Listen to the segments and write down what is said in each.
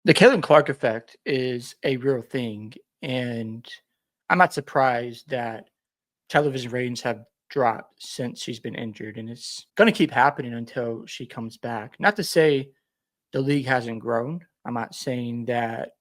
The Caitlin Clark effect is a real thing, and I'm not surprised that television ratings have dropped since she's been injured, and it's going to keep happening until she comes back. Not to say the league hasn't grown. I'm not saying that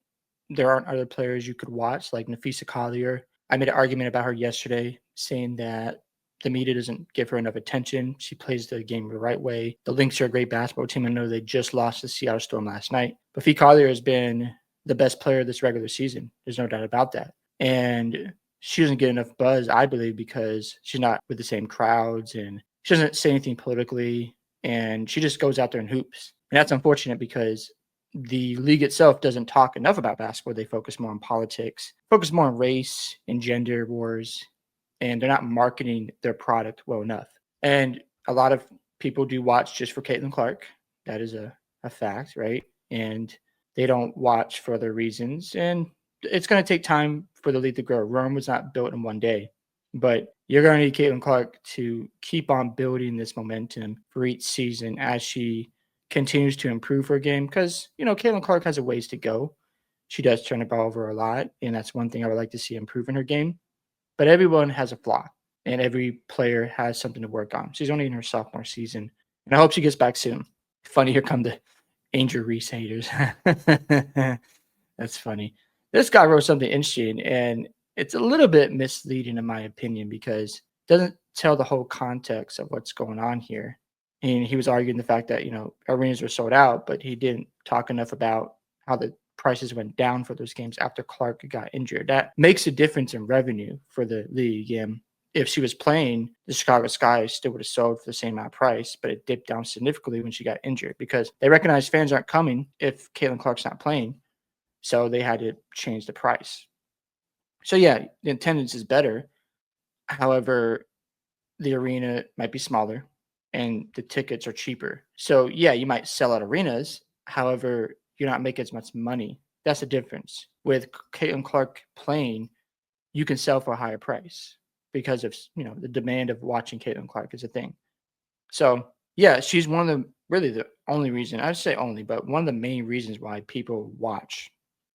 there aren't other players you could watch, like Nafisa Collier. I made an argument about her yesterday, saying that the media doesn't give her enough attention. She plays the game the right way. The Lynx are a great basketball team. I know they just lost to Seattle Storm last night, but Fee Collier has been the best player this regular season. There's no doubt about that. And she doesn't get enough buzz, I believe, because she's not with the same crowds and she doesn't say anything politically, and she just goes out there and hoops. And that's unfortunate because the league itself doesn't talk enough about basketball. They focus more on politics, focus more on race and gender wars, and they're not marketing their product well enough. And a lot of people do watch just for Caitlin Clark. That is a fact, right? And they don't watch for other reasons. And it's going to take time for the league to grow. Rome was not built in one day, but you're going to need Caitlin Clark to keep on building this momentum for each season as she continues to improve her game, because Caitlin Clark has a ways to go. She does turn the ball over a lot, and that's one thing I would like to see improve in her game. But everyone has a flaw, and every player has something to work on. She's only in her sophomore season, and I hope she gets back soon. Funny, here come the Angel Reese haters. That's funny. This guy wrote something interesting, and it's a little bit misleading in my opinion because it doesn't tell the whole context of what's going on here. And he was arguing the fact that arenas were sold out, but he didn't talk enough about how the prices went down for those games after Clark got injured. That makes a difference in revenue for the league. And if she was playing, the Chicago Sky still would have sold for the same amount of price, but it dipped down significantly when she got injured because they recognize fans aren't coming if Caitlin Clark's not playing. So they had to change the price. So yeah, the attendance is better. However, the arena might be smaller and the tickets are cheaper. So yeah, you might sell out arenas. However, you're not making as much money. That's the difference. With Caitlin Clark playing, you can sell for a higher price because of the demand of watching Caitlin Clark is a thing. So yeah, she's one of the only reason, I'd say only, but one of the main reasons why people watch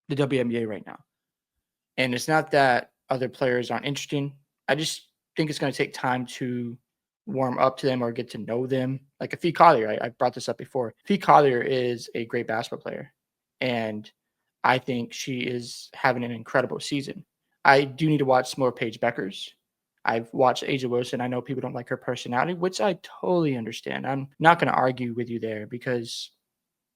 the WNBA right now. And it's not that other players aren't interesting. I just think it's going to take time to warm up to them or get to know them. Like a Fee Collier, I brought this up before. Fee Collier is a great basketball player, and I think she is having an incredible season. I do need to watch some more Paige Beckers. I've watched Asia Wilson. I know people don't like her personality, which I totally understand. I'm not going to argue with you there because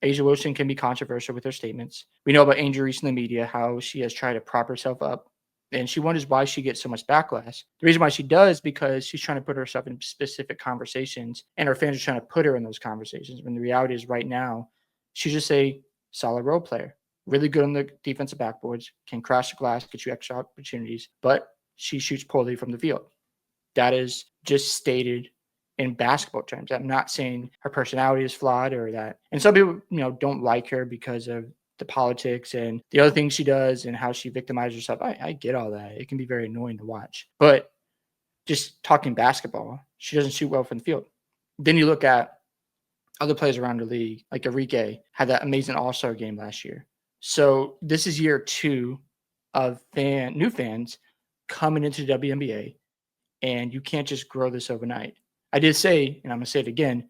Asia Wilson can be controversial with her statements. We know about Angel Reese in the media, how she has tried to prop herself up, and she wonders why she gets so much backlash. The reason why she does because she's trying to put herself in specific conversations, and her fans are trying to put her in those conversations. When the reality is, right now, she's just a solid role player, really good on the defensive backboards, can crash the glass, get you extra opportunities, but she shoots poorly from the field. That is just stated in basketball terms. I'm not saying her personality is flawed or that. And some people, don't like her because of the politics and the other things she does and how she victimizes herself. I get all that. It can be very annoying to watch. But just talking basketball, she doesn't shoot well from the field. Then you look at other players around the league, like Enrique had that amazing All-Star game last year. So this is year 2 of new fans coming into the WNBA, and you can't just grow this overnight. I did say, and I'm going to say it again,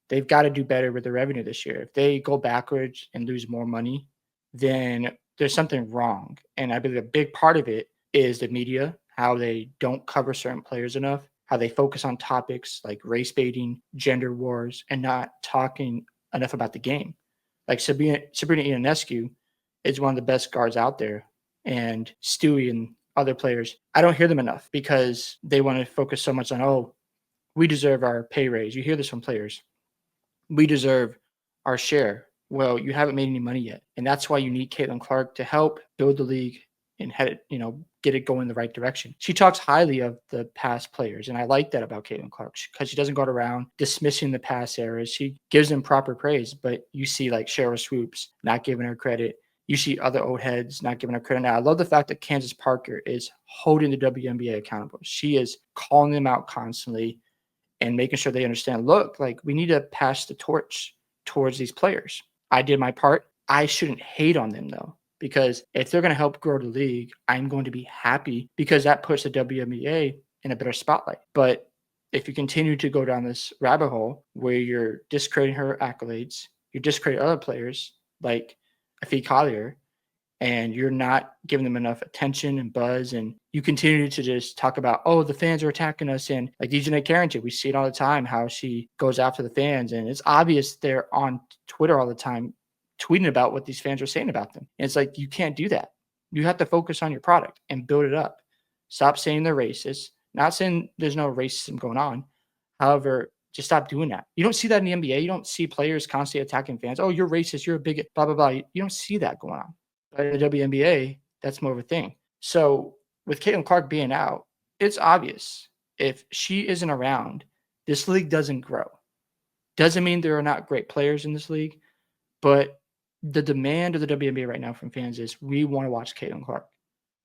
they've got to do better with the revenue this year. If they go backwards and lose more money, then there's something wrong. And I believe a big part of it is the media, how they don't cover certain players enough, how they focus on topics like race baiting, gender wars, and not talking enough about the game. Like Sabrina Ionescu is one of the best guards out there, and Stewie and other players, I don't hear them enough because they want to focus so much on, we deserve our pay raise. You hear this from players. We deserve our share. Well, you haven't made any money yet. And that's why you need Caitlin Clark to help build the league and head it, get it going in the right direction. She talks highly of the past players, and I like that about Caitlin Clark because she doesn't go around dismissing the past eras. She gives them proper praise, but you see like Cheryl Swoops not giving her credit. You see other old heads not giving her credit. Now, I love the fact that Candace Parker is holding the WNBA accountable. She is calling them out constantly and making sure they understand, look, like we need to pass the torch towards these players. I did my part. I shouldn't hate on them though, because if they're going to help grow the league, I'm going to be happy because that puts the WNBA in a better spotlight. But if you continue to go down this rabbit hole where you're discrediting her accolades, you're discrediting other players like Afi Collier, and you're not giving them enough attention and buzz, and you continue to just talk about, oh, the fans are attacking us, and like DJ Carrington, we see it all the time how she goes after the fans, and it's obvious they're on Twitter all the time tweeting about what these fans are saying about them. And it's like, you can't do that. You have to focus on your product and build it up. Stop saying they're racist. Not saying there's no racism going on. However, just stop doing that. You don't see that in the NBA. You don't see players constantly attacking fans. Oh, you're racist. You're a bigot, blah, blah, blah. You don't see that going on. But in the WNBA, that's more of a thing. So with Caitlin Clark being out, it's obvious. If she isn't around, this league doesn't grow. Doesn't mean there are not great players in this league, but the demand of the WNBA right now from fans is we want to watch Caitlin Clark.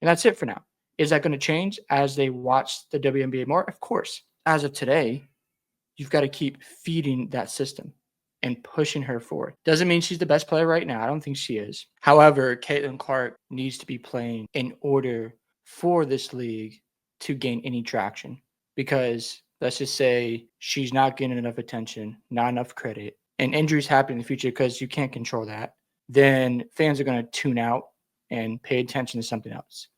And that's it for now. Is that going to change as they watch the WNBA more? Of course. As of today, you've got to keep feeding that system and pushing her forward. Doesn't mean she's the best player right now. I don't think she is. However, Caitlin Clark needs to be playing in order for this league to gain any traction, because let's just say she's not getting enough attention, not enough credit, and injuries happen in the future because you can't control that. Then fans are going to tune out and pay attention to something else.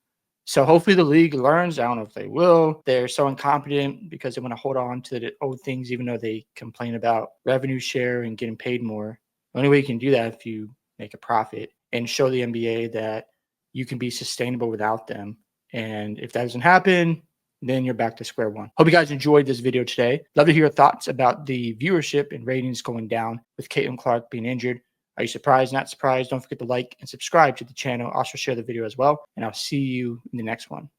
So hopefully the league learns. I don't know if they will. They're so incompetent because they want to hold on to the old things, even though they complain about revenue share and getting paid more. The only way you can do that if you make a profit and show the NBA that you can be sustainable without them. And if that doesn't happen, then you're back to square one. Hope you guys enjoyed this video today. Love to hear your thoughts about the viewership and ratings going down with Caitlin Clark being injured. Are you surprised? Not surprised? Don't forget to like and subscribe to the channel. Also share the video as well. And I'll see you in the next one.